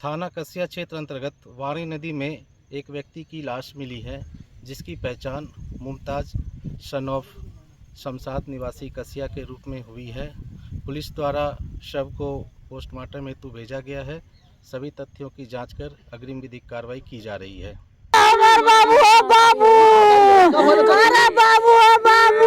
थाना कसिया क्षेत्र अंतर्गत वाणी नदी में एक व्यक्ति की लाश मिली है, जिसकी पहचान मुमताज़ सन ऑफ शमशाद निवासी कसिया के रूप में हुई है। पुलिस द्वारा शव को पोस्टमार्टम हेतु भेजा गया है। सभी तथ्यों की जांच कर अग्रिम विधिक कार्रवाई की जा रही है। बाबू हो बाबू, अरे बाबू हो बाबू।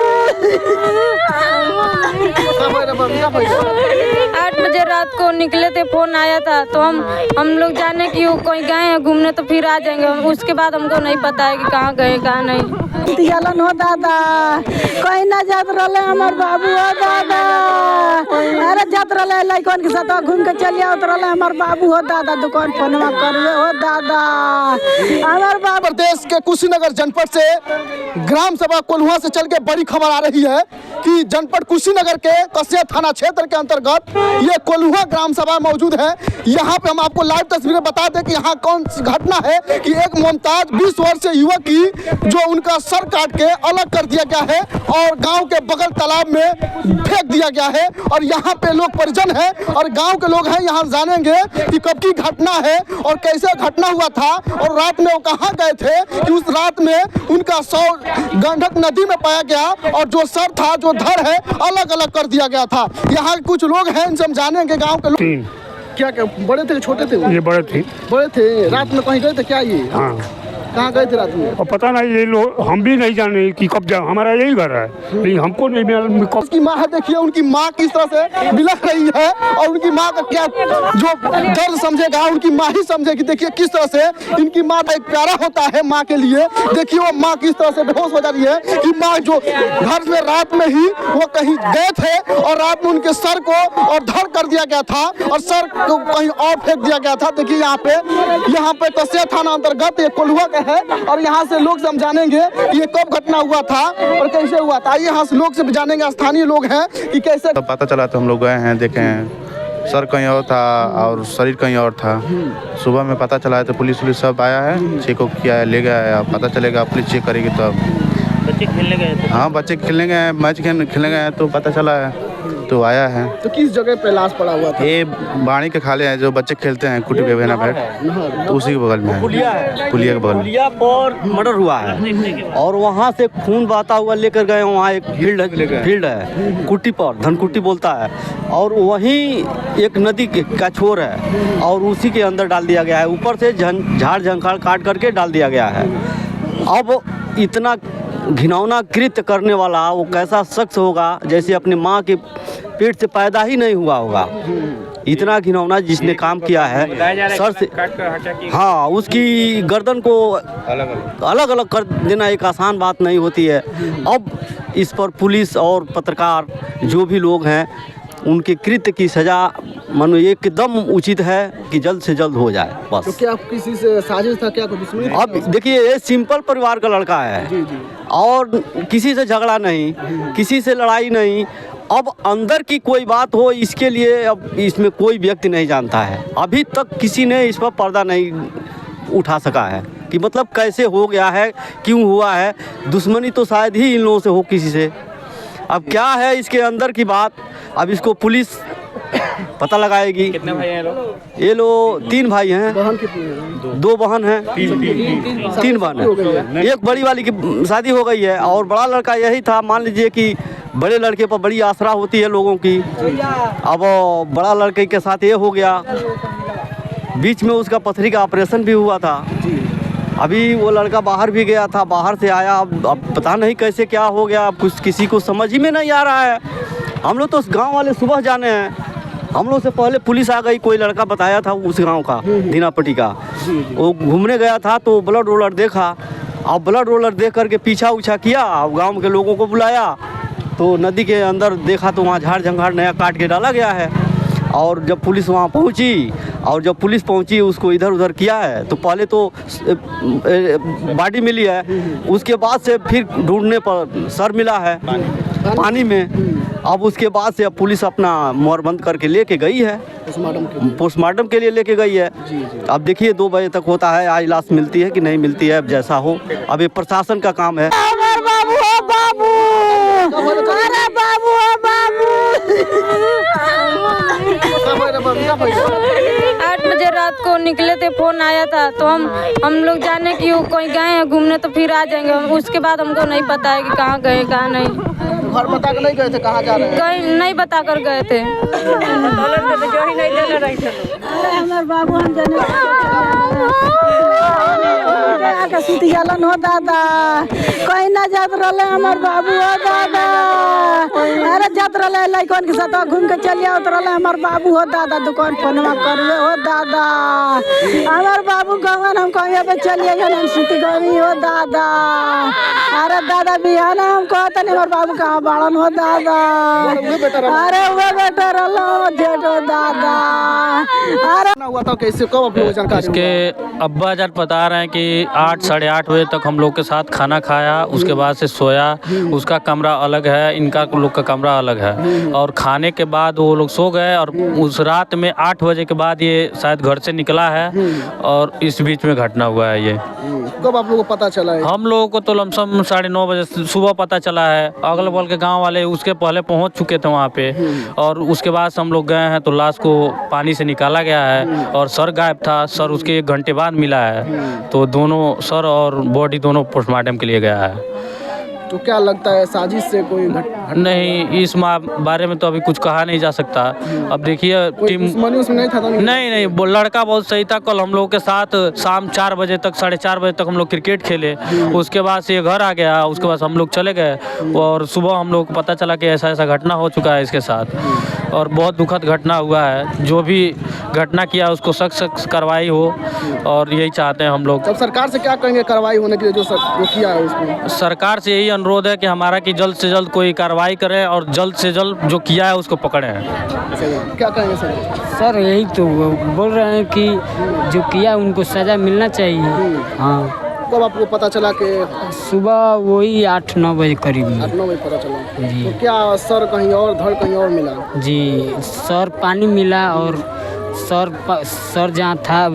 8 बजे रात को निकले थे, फोन आया था तो हम लोग जाने कि वो कहीं गए हैं घूमने तो फिर आ जाएंगे। उसके बाद हमको नहीं पता है कि कहाँ गए कहाँ नहीं। दियालन हो दादा, कहीं ना जात रहे हमार बाबू हो दादा। अरे जात रहे लड़कन के साथ घूम के चलिए आवत रहे हमार बाबू हो दादा। दुकान फोनवा करवे हो दादा हमार बाबू। प्रदेश के कुशीनगर जनपद से ग्राम सभा कोल्हुआ से चल के बड़ी खबर आ रही है कि जनपद कुशीनगर के कसिया थाना क्षेत्र के अंतर्गत ये कोल्हुआ ग्राम सभा मौजूद है। यहाँ पे हम आपको लाइव तस्वीरें बता दें कि यहाँ कौन सी घटना है कि एक मुमताज 20 वर्षीय युवक की जो उनका सर काट के अलग कर दिया गया है और गांव के बगल तालाब में फेंक दिया गया है। और यहाँ पे लोग परिजन है और गांव के लोग हैं, यहाँ जानेंगे कि कब की घटना है और कैसे घटना हुआ था और रात में वो कहाँ गए थे कि उस रात में उनका शव गंडक नदी में पाया गया और जो सर था जो धड़ है अलग अलग कर दिया गया था। यहाँ कुछ लोग हैं, इनसे हम जानेंगे गाँव के लोग। क्या बड़े थे छोटे थे? ये बड़े थे। बड़े थे। रात में कहीं गए थे क्या ये? हाँ। कहाँ गए थे रात में? और पता नहीं ये लोग, हम भी नहीं जाने कि कब जा, हमारा यही घर है लेकिन हमको नहीं कब। उसकी माँ है, देखिए उनकी माँ किस तरह से बिलख रही है और उनकी माँ का क्या जो दर्द समझेगा उनकी माँ ही समझेगी। देखिए किस तरह से इनकी माँ का एक प्यारा होता है माँ के लिए। देखिए वो माँ किस तरह से बेहोश हो जा रही है कि माँ जो घर में रात में ही वो कहीं गए थे और रात में उनके सर को और धड़ कर दिया गया था और सर को कहीं और फेंक दिया गया था। देखिए यहाँ पे कसिया थाना अंतर्गत ये कोल्हुआ है और यहाँ से लोग से हम जानेंगे ये कब घटना हुआ था और कैसे हुआ था। यहाँ से लोग से भी जानेंगे, स्थानीय लोग हैं कि कैसे। तो पता चला तो हम लोग गए हैं, देखे हैं सर कहीं और था और शरीर कहीं और था। सुबह में पता चला है तो पुलिस सब आया है, चेक किया है, ले गया है। पता चलेगा पुलिस चेक करेगी तब। बच्चे खेलने गए थे? हाँ बच्चे खेलने गए हैं, मैच खेलने गए हैं तो पता चला है तो आया है। तो किस जगह पे लाश पड़ा हुआ था? ये बाणी के खाले हैं जो बच्चे खेलते हैं कुटी पे बहना बैठ, तो उसी के बगल में है। पुलिया के बगल पुलिया पर मर्डर हुआ है और वहाँ से खून बहता हुआ लेकर गए। वहाँ एक फील्ड है कुट्टी पर, धनकुट्टी बोलता है, और वहीं एक नदी का छोर है और उसी के अंदर डाल दिया गया है। ऊपर से झाड़ झंखाड़ काट करके डाल दिया गया है। अब इतना घिनौना कृत्य करने वाला वो कैसा शख्स होगा जैसे अपनी माँ के पेट से पैदा ही नहीं हुआ होगा। इतना घिनौना जिसने काम किया है सर से, हाँ उसकी गर्दन को अलग अलग कर देना एक आसान बात नहीं होती है। अब इस पर पुलिस और पत्रकार जो भी लोग हैं उनके कृत्य की सज़ा मानो एकदम उचित है कि जल्द से जल्द हो जाए बस। तो क्या किसी से साजिश था क्या? दुश्मनी? अब देखिए ये सिंपल परिवार का लड़का है जी जी। और किसी से झगड़ा नहीं, किसी से लड़ाई नहीं। अब अंदर की कोई बात हो इसके लिए अब इसमें कोई व्यक्ति नहीं जानता है। अभी तक किसी ने इस पर पर्दा नहीं उठा सका है कि मतलब कैसे हो गया है, क्यों हुआ है। दुश्मनी तो शायद ही इन लोगों से हो किसी से। अब क्या है इसके अंदर की बात, अब इसको पुलिस पता लगाएगी। कितने भाई हैं लोग? ये लोग 3 भाई हैं। बहन कितनी है? 2 बहन हैं, 3 बहन हैं। एक बड़ी वाली की शादी हो गई है और बड़ा लड़का यही था। मान लीजिए कि बड़े लड़के पर बड़ी आसरा होती है लोगों की। अब बड़ा लड़के के साथ ये हो गया, बीच में उसका पथरी का ऑपरेशन भी हुआ था। अभी वो लड़का बाहर भी गया था, बाहर से आया। अब पता नहीं कैसे क्या हो गया, अब कुछ किसी को समझ ही में नहीं आ रहा है। हम लोग तो गांव वाले सुबह जाने हैं, हम लोग से पहले पुलिस आ गई। कोई लड़का बताया था उस गांव का, दीनापट्टी का, वो घूमने गया था तो ब्लड रोलर देखा। अब ब्लड रोलर देख करके पीछा उछा किया, अब गाँव के लोगों को बुलाया तो नदी के अंदर देखा तो वहाँ झाड़ झंखाड़ नया काट के डाला गया है। और जब पुलिस वहाँ पहुँची और जब पुलिस पहुँची उसको इधर उधर किया है तो पहले तो बॉडी मिली है, उसके बाद से फिर ढूंढने पर सर मिला है पानी में। अब उसके बाद से अब पुलिस अपना मोहर बंद करके लेके गई है, पोस्टमार्टम के लिए लेके गई है। अब देखिए 2 बजे तक होता है, आज लाश मिलती है कि नहीं मिलती है, अब जैसा हो। अब ये प्रशासन का काम है। बाबू हो बाबू, अरे बाबू हो बाबू। 8 बजे बजे रात को निकले थे, फोन आया था तो हम लोग जाने कि वो कहीं गए हैं घूमने तो फिर आ जाएंगे। उसके बाद हमको नहीं पता है कि कहाँ गए कहाँ नहीं। घर बता के नहीं गए थे कहाँ जा रहे हैं? कहीं नहीं बता कर गए थे। हमार बाबू हम जाने आके सुती जालन हो दादा, कहीं ना जात रहले हमार बाबू हो दादा। अरे जात रहले लइकन के साथ घूम के चलिए आवत रहले हमार बाबू हो दादा, दुकान फोनवा करवे हो दादा। हमार बाबू गवन हम कहीं पे चलिए गए सुती गई हो दादा। अरे दादा बिहाना हम कहते नहीं हमार बाबू कहाँ बाड़न हो दादा। अरे वो बेटा रहलो जेठो दादा। अरे हुआ था कैसे, कब आप लोगों को जानकारी इसके अब्बा जान बता रहे हैं कि 8 साढ़े 8 बजे तक हम लोग के साथ खाना खाया, उसके बाद से सोया। उसका कमरा अलग है, इनका लोग का कमरा अलग है। और खाने के बाद वो लोग सो गए और उस रात में 8 बजे के बाद ये शायद घर से निकला है और इस बीच में घटना हुआ है। ये कब आप लोगों को पता चला है? हम लोगों को तो लमसम 9:30 बजे सुबह पता चला है। अगल बगल के गांव वाले उसके पहले पहुंच चुके थे वहां पे और उसके बाद हम लोग गए हैं तो लाश को पानी से निकाला गया है और सर गायब था। सर उसके 1 घंटे बाद मिला है तो दोनों सर और बॉडी दोनों पोस्टमार्टम के लिए गया है। तो क्या लगता है साजिश से कोई नहीं, इस बारे में तो अभी कुछ कहा नहीं जा सकता। अब देखिए टीम दुश्मनी उसमें नहीं था? नहीं, वो लड़का बहुत सही था। कल हम लोगों के साथ शाम 4 बजे तक 4:30 बजे तक हम लोग क्रिकेट खेले। उसके बाद से ये घर आ गया, उसके बाद हम लोग चले गए और सुबह हम लोग को पता चला कि ऐसा ऐसा घटना हो चुका है इसके साथ और बहुत दुखद घटना हुआ है। जो भी घटना किया उसको सख्त कार्रवाई हो और यही चाहते हैं हम लोग। तब सरकार से क्या कहेंगे कार्रवाई होने के लिए जो किया है उसको? सरकार से यही अनुरोध है कि हमारा कि जल्द से जल्द कोई कार्रवाई करे और जल्द से जल्द जो किया है उसको पकड़े। क्या कहेंगे सर? सर यही तो बोल रहे हैं कि जो किया उनको सज़ा मिलना चाहिए। हाँ। कब आपको पता चला कि? सुबह वही 8-9 बजे करीब में। 8-9 बजे पता चला जी। तो क्या सर कहीं और, धड़ कहीं और मिला? जी, सर पानी मिला और सर जहाँ था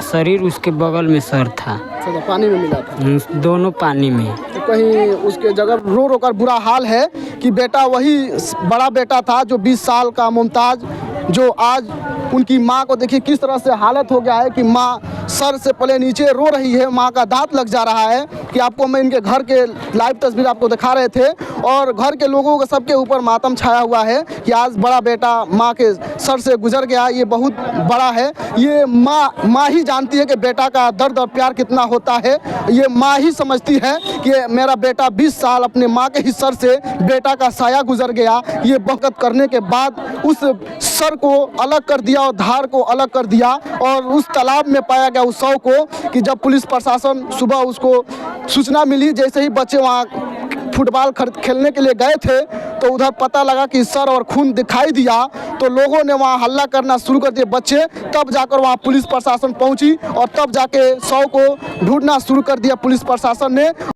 शरीर उसके बगल में सर था। तो पानी में मिला था? दोनों पानी में। तो कहीं उसके जगह रो रो कर बुरा हाल है कि बेटा वही बड़ा बेटा था जो 20 साल का मुमताज, जो आज उनकी माँ को देखिए किस तरह से हालत हो गया है कि माँ सर से पले नीचे रो रही है। माँ का दांत लग जा रहा है कि आपको मैं इनके घर के लाइव तस्वीर आपको दिखा रहे थे और घर के लोगों के सबके ऊपर मातम छाया हुआ है कि आज बड़ा बेटा माँ के सर से गुजर गया। ये बहुत बड़ा है। ये माँ ही जानती है कि बेटा का दर्द और प्यार कितना होता है। ये माँ ही समझती है कि मेरा बेटा 20 साल अपने माँ के ही सर से बेटा का साया गुजर गया। ये बरकत करने के बाद उस सर को अलग कर दिया और धार को अलग कर दिया और उस तालाब में पाया गया उस शव को कि जब पुलिस प्रशासन सुबह उसको सूचना मिली, जैसे ही बच्चे वहाँ फुटबॉल खेलने के लिए गए थे तो उधर पता लगा कि सर और खून दिखाई दिया तो लोगों ने वहाँ हल्ला करना शुरू कर दिए बच्चे। तब जाकर वहाँ पुलिस प्रशासन पहुँची और तब जाके शव को ढूंढना शुरू कर दिया पुलिस प्रशासन ने।